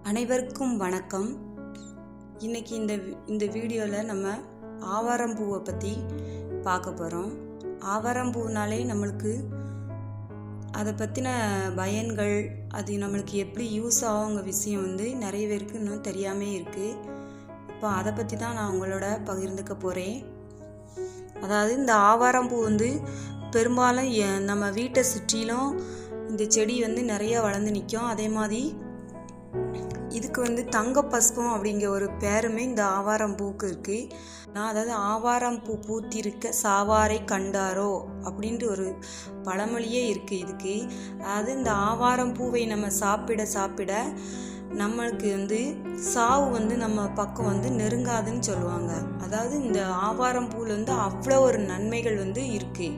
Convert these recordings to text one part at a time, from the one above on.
அனைவருக்கும் வணக்கம். இன்றைக்கி இந்த வீடியோவில் நம்ம ஆவாரம் பூவை பற்றி பார்க்க போகிறோம். ஆவாரம் பூனாலே நம்மளுக்கு அதை பற்றின பயன்கள், அது நம்மளுக்கு எப்படி யூஸ் ஆகுங்க விஷயம் நிறைய பேருக்கு இன்னும் தெரியாமல் இருக்குது. இப்போ அதை பற்றி தான் நான் உங்களோட பகிர்ந்துக்க போகிறேன். அதாவது இந்த ஆவாரம் பூ பெரும்பாலும் நம்ம வீட்டை சுற்றிலும் இந்த செடி நிறையா வளர்ந்து நிற்கும். அதே மாதிரி இதுக்கு தங்கப்பஸ்பம் அப்படிங்கிற ஒரு பேருமே இந்த ஆவாரம் பூக்கு இருக்குது. அதாவது ஆவாரம் பூ பூத்திருக்க சாவாரை கண்டாரோ அப்படின்ட்டு ஒரு பழமொழியே இருக்குது இதுக்கு. அதாவது இந்த ஆவாரம் பூவை நம்ம சாப்பிட நம்மளுக்கு சாவு நம்ம பக்கம் நெருங்காதுன்னு சொல்லுவாங்க. அதாவது இந்த ஆவாரம் பூவில் அவ்வளோ ஒரு நன்மைகள் இருக்குது.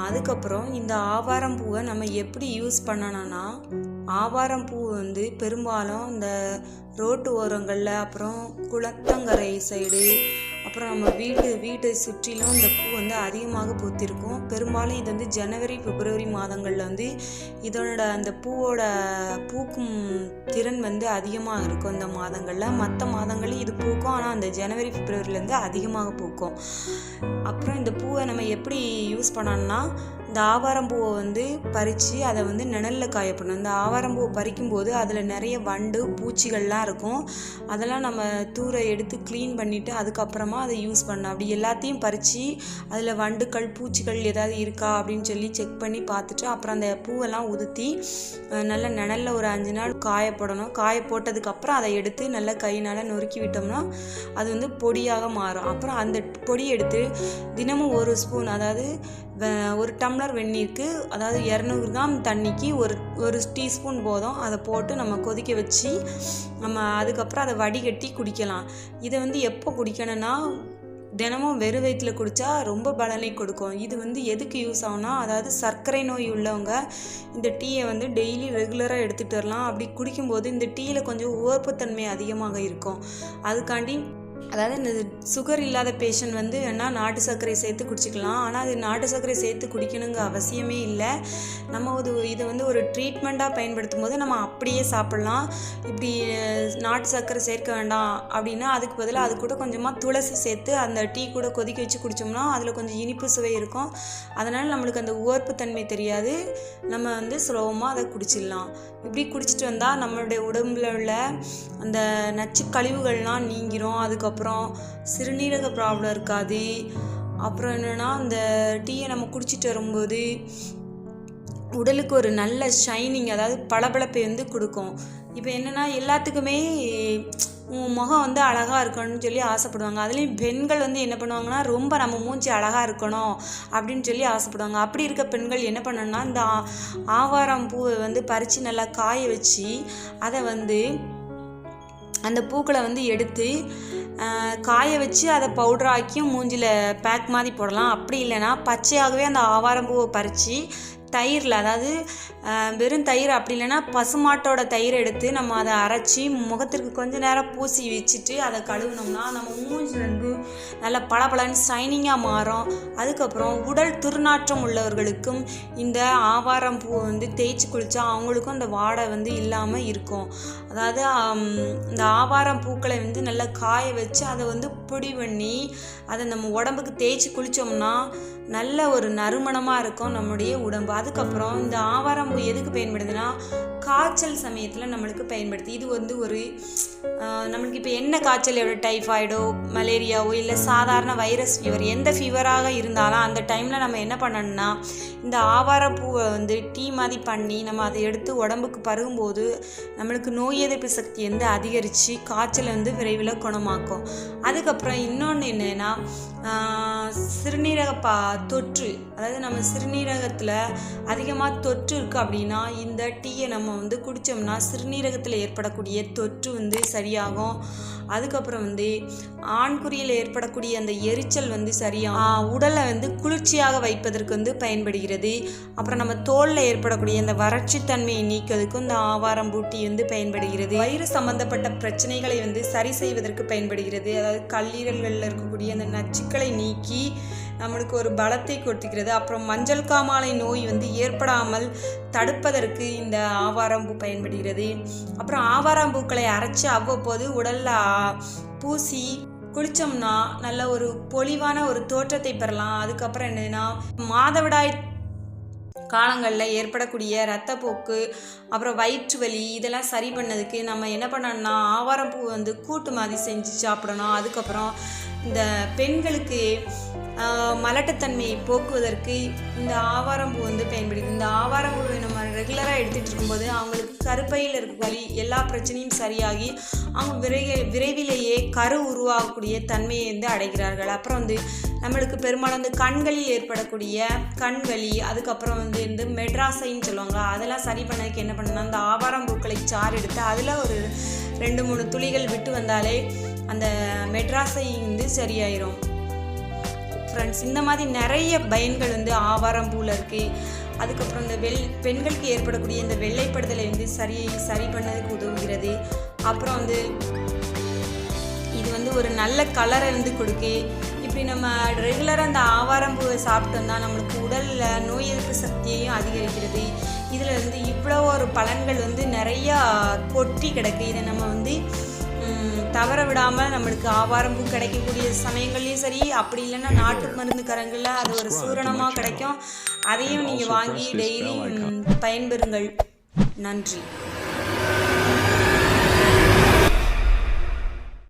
அதுக்கப்புறம் இந்த ஆவாரம் பூவை நம்ம எப்படி யூஸ் பண்ணணும்னா, ஆவாரம் பூ பெரும்பாலும் இந்த ரோட்டு ஓரங்களில், அப்புறம் குளத்தங்கரை சைடு, அப்புறம் நம்ம வீட்டை சுற்றிலும் இந்த பூ அதிகமாக பூத்திருக்கும். பெரும்பாலும் இது ஜனவரி பிப்ரவரி மாதங்களில் இதோட அந்த பூவோட பூக்கும் திறன் அதிகமாக இருக்கும். இந்த மாதங்களில் மற்ற மாதங்களில் இது பூக்கும், ஆனால் அந்த ஜனவரி பிப்ரவரியிலேருந்து அதிகமாக பூக்கும். அப்புறம் இந்த பூவை நம்ம எப்படி யூஸ் பண்ணோம்னா, இந்த ஆவாரம் பூவை பறித்து அதை நிழலில் காயப்படணும். இந்த ஆவாரம் பூவை பறிக்கும்போது அதில் நிறைய வண்டு பூச்சிகள்லாம் இருக்கும். அதெல்லாம் நம்ம தூர எடுத்து க்ளீன் பண்ணிவிட்டு அதுக்கப்புறமா அதை யூஸ் பண்ணணும். அப்படி எல்லாத்தையும் பறித்து அதில் வண்டுக்கள் பூச்சிகள் ஏதாவது இருக்கா அப்படின்னு சொல்லி செக் பண்ணி பார்த்துட்டு அப்புறம் அந்த பூவெல்லாம் உதுத்தி நல்ல நிழலில் ஒரு 5 நாள் காயப்படணும். காய போட்டதுக்கப்புறம் அதை எடுத்து நல்லா கையினால் நொறுக்கி விட்டோம்னா அது பொடியாக மாறும். அப்புறம் அந்த பொடியை எடுத்து தினமும் 1 ஸ்பூன், அதாவது 1 டம்ளர் வெந்நீருக்கு, அதாவது 200 கிராம் தண்ணிக்கு ஒரு டீஸ்பூன் போதும். அதை போட்டு நம்ம கொதிக்க வச்சு நம்ம அதுக்கப்புறம் அதை வடிகட்டி குடிக்கலாம். இதை எப்போ குடிக்கணும்னா, தினமும் வெறும் வயிற்றில் குடித்தா ரொம்ப பலனை கொடுக்கும். இது எதுக்கு யூஸ் ஆகும்னா, அதாவது சர்க்கரை நோய் உள்ளவங்க இந்த டீயை டெய்லி ரெகுலராக எடுத்துகிட்டு வரலாம். அப்படி குடிக்கும்போது இந்த டீயில் கொஞ்சம் உவர்ப்புத்தன்மை அதிகமாக இருக்கும். அதுக்காண்டி, அதாவது இந்த சுகர் இல்லாத பேஷண்ட் வேணால் நாட்டு சர்க்கரை சேர்த்து குடிச்சிக்கலாம். ஆனால் அது நாட்டு சர்க்கரை சேர்த்து குடிக்கணுங்க அவசியமே இல்லை. நம்ம இதை ஒரு ட்ரீட்மெண்ட்டாக பயன்படுத்தும் போது நம்ம அப்படியே சாப்பிட்லாம். இப்படி நாட்டு சர்க்கரை சேர்க்க வேண்டாம் அப்படின்னா அதுக்கு பதிலாக அது கூட கொஞ்சமாக துளசி சேர்த்து அந்த டீ கூட கொதிக்க வச்சு குடித்தோம்னா அதில் கொஞ்சம் இனிப்பு சுவை இருக்கும். அதனால் நம்மளுக்கு அந்த உவர்ப்பு தன்மை தெரியாது. நம்ம சுலபமாக அதை குடிச்சிடலாம். இப்படி குடிச்சிட்டு வந்தால் நம்மளுடைய உடம்புல உள்ள அந்த நச்சு கழிவுகள்லாம் நீங்கிரும். அதுக்கப்புறம் சிறுநீரக ப்ராப்ளம் இருக்காது. அப்புறம் என்னென்னா, அந்த டீயை நம்ம குடிச்சிட்டு வரும்போது உடலுக்கு ஒரு நல்ல ஷைனிங், அதாவது பளபளப்பை கொடுக்கும். இப்போ என்னென்னா, எல்லாத்துக்குமே முகம் அழகாக இருக்கணும்னு சொல்லி ஆசைப்படுவாங்க. அதுலேயும் பெண்கள் என்ன பண்ணுவாங்கன்னா, ரொம்ப நம்ம மூஞ்சி அழகாக இருக்கணும் அப்படின்னு சொல்லி ஆசைப்படுவாங்க. அப்படி இருக்க பெண்கள் என்ன பண்ணணும்னா, இந்த ஆவாரம் பூவை பறித்து நல்லா காய வச்சு அதை அந்த பூக்களை எடுத்து காய வச்சு அதை பவுடராக்கியும் மூஞ்சில் பேக் மாதிரி போடலாம். அப்படி இல்லைன்னா பச்சையாகவே அந்த ஆவாரம் பூவை பறித்து தயிரில், அதாவது வெறும் தயிர், அப்படி இல்லைன்னா பசுமாட்டோட தயிரை எடுத்து நம்ம அதை அரைச்சி முகத்திற்கு கொஞ்சம் நேரம் பூசி வச்சுட்டு அதை கழுவுனோம்னா நம்ம மூஞ்சி நல்லா பளபளன்னு ஷைனிங்காக மாறும். அதுக்கப்புறம் உடல் துர்நாற்றம் உள்ளவர்களுக்கும் இந்த ஆவாரம் பூவை தேய்ச்சி குளித்தா அவங்களுக்கும் அந்த வாடை இல்லாமல் இருக்கும். அதாவது இந்த ஆவாரம் பூக்களை நல்லா காய வச்சு அதை பொடி பண்ணி அதை நம்ம உடம்புக்கு தேய்ச்சி குளித்தோம்னா நல்ல ஒரு நறுமணமாக இருக்கும் நம்முடைய உடம்பு. அதுக்கப்புறம் இந்த ஆவாரம் பூ எதுக்கு பயன்படுதுன்னா, காய்ச்சல் சமயத்தில் நம்மளுக்கு பயன்படுது. இது ஒரு நம்மளுக்கு இப்போ என்ன காய்ச்சல், டைஃபாய்டோ மலேரியாவோ இல்லை சாதாரண வைரஸ் ஃபீவர், எந்த ஃபீவராக இருந்தாலும் அந்த டைமில் நம்ம என்ன பண்ணணும்னா, இந்த ஆவாரம் பூவை டீ மாதிரி பண்ணி நம்ம அதை எடுத்து உடம்புக்கு பருகும்போது நம்மளுக்கு நோய் எதிர்ப்பு சக்தி அதிகரித்து காய்ச்சல் விரைவில் குணமாக்கும். அதுக்கப்புறம் இன்னொன்று என்னென்னா, சிறுநீரக தொற்று, அதாவது நம்ம சிறுநீரகத்தில் அதிகமாக தொற்று இருக்குது அப்படின்னா இந்த டீயை நம்ம குடித்தோம்னா சிறுநீரகத்தில் ஏற்படக்கூடிய தொற்று சரியாகும். அதுக்கப்புறம் ஆண்குறியில் ஏற்படக்கூடிய அந்த எரிச்சல் சரியாகும். உடலை குளிர்ச்சியாக வைப்பதற்கு பயன்படுகிறது. அப்புறம் நம்ம தோலில் ஏற்படக்கூடிய அந்த வறட்சி தன்மையை நீக்கிறதுக்கும் இந்த ஆவாரம் பூ டீ பயன்படுகிறது. வயிறு சம்பந்தப்பட்ட பிரச்சனைகளை சரி செய்வதற்கு பயன்படுகிறது. அதாவது கல்லீரல்களில் இருக்கக்கூடிய அந்த நச்சுக்களை நீக்கி நம்மளுக்கு ஒரு பலத்தை கொடுத்துக்கிறது. அப்புறம் மஞ்சள் காமாலை நோய் வந்து ஏற்படாமல் தடுப்பதற்கு இந்த ஆவாரம்பூ பயன்படுகிறது. அப்புறம் ஆவாரம்பூக்களை அரைச்சி அவ்வப்போது உடலில் பூசி குளித்தோம்னா நல்ல ஒரு பொலிவான ஒரு தோற்றத்தை பெறலாம். அதுக்கப்புறம் என்னதுன்னா, மாதவிடாய் காலங்களில் ஏற்படக்கூடிய இரத்தப்போக்கு, அப்புறம் வயிற்று வலி இதெல்லாம் சரி பண்ணதுக்கு நம்ம என்ன பண்ணணும்னா, ஆவாரம்பூ வந்து கூட்டு மாதிரி செஞ்சு சாப்பிடணும். அதுக்கப்புறம் இந்த பெண்களுக்கு மலட்டுத்தன்மையை போக்குவதற்கு இந்த ஆவாரம்பூ வந்து பயன்படுது. இந்த ஆவாரம்பூவை நம்ம ரெகுலராக எடுத்துகிட்டு இருக்கும்போது அவங்களுக்கு கருப்பையில் இருக்க வலி எல்லா பிரச்சனையும் சரியாகி அவங்க விரைவிலேயே கரு உருவாகக்கூடிய தன்மையை வந்து அடைகிறார்கள். அப்புறம் வந்து நம்மளுக்கு பெரும்பாலும் வந்து கண்களில் ஏற்படக்கூடிய கண்வலி, அதுக்கப்புறம் வந்து இந்த மெட்ராசைன்னு சொல்லுவாங்க, அதெல்லாம் சரி பண்ணதுக்கு என்ன பண்ணணும்னா, அந்த ஆவாரம்பூக்களை சாறு எடுத்து அதில் ஒரு 2-3 துளிகள் விட்டு வந்தாலே அந்த மெட்ராசை வந்து சரியாயிரும். ஃப்ரெண்ட்ஸ், இந்த மாதிரி நிறைய பயன்கள் வந்து ஆவாரம்பூவில் இருக்குது. அதுக்கப்புறம் இந்த பெண்களுக்கு ஏற்படக்கூடிய இந்த வெள்ளைப்படுதலை வந்து சரி பண்ணதுக்கு உதவுகிறது. அப்புறம் வந்து இது வந்து ஒரு நல்ல கலரை வந்து கொடுக்கு. இப்படி நம்ம ரெகுலராக அந்த ஆவாரம்பூவை சாப்பிட்டோம்னா நம்மளுக்கு உடலில் நோய் எதிர்ப்பு சக்தியையும் அதிகரிக்கிறது. இதில் வந்து இவ்வளோ ஒரு பலன்கள் வந்து நிறையா கொட்டி கிடக்கு. இதை நம்ம வந்து தவற விடாமல் நம்மளுக்கு ஆவாரம்பூ கிடைக்கக்கூடிய சமயங்கள்லையும் சரி, அப்படி இல்லைன்னா நாட்டு மருந்து கரங்களில் அது ஒரு சூரணமாக கிடைக்கும். அதையும் நீங்கள் வாங்கி டெய்லி பயன்பெறுங்கள். நன்றி.